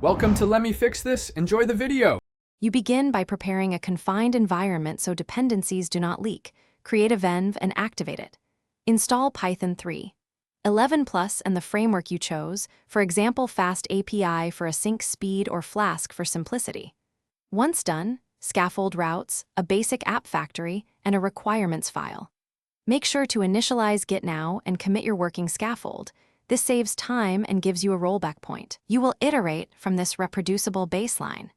Welcome to Let Me Fix This. Enjoy the video. You begin by preparing a confined environment so dependencies do not leak. Create a venv and activate it. Install Python 3. 11 Plus and the framework you chose, for example Fast API for async speed or Flask for simplicity. Once done, scaffold routes, a basic app factory, and a requirements file. Make sure to initialize Git now and commit your working scaffold. This saves time and gives you a rollback point. You will iterate from this reproducible baseline.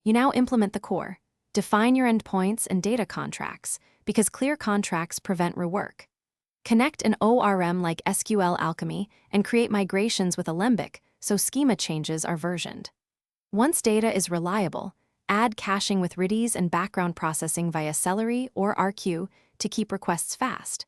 You now implement the core. Define your endpoints and data contracts, because clear contracts prevent rework. Connect an ORM like SQL Alchemy and create migrations with Alembic so schema changes are versioned. Once data is reliable, add caching with Redis and background processing via Celery or RQ to keep requests fast.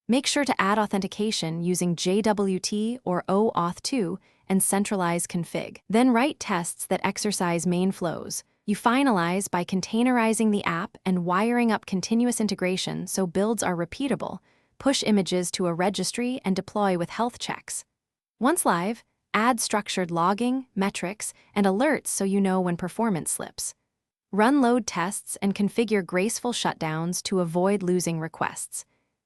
Make sure to add authentication using JWT or OAuth2 and centralize config. Then write tests that exercise main flows. You finalize by containerizing the app and wiring up continuous integration so builds are repeatable, push images to a registry, and deploy with health checks. Once live, add structured logging, metrics, and alerts so you know when performance slips. Run load tests and configure graceful shutdowns to avoid losing requests.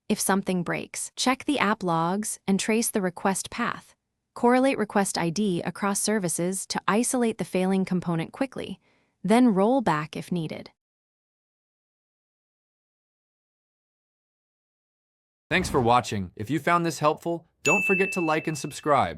If something breaks, check the app logs and trace the request path. Correlate request ID across services to isolate the failing component quickly, then roll back if needed. Thanks for watching. If you found this helpful, don't forget to like and subscribe.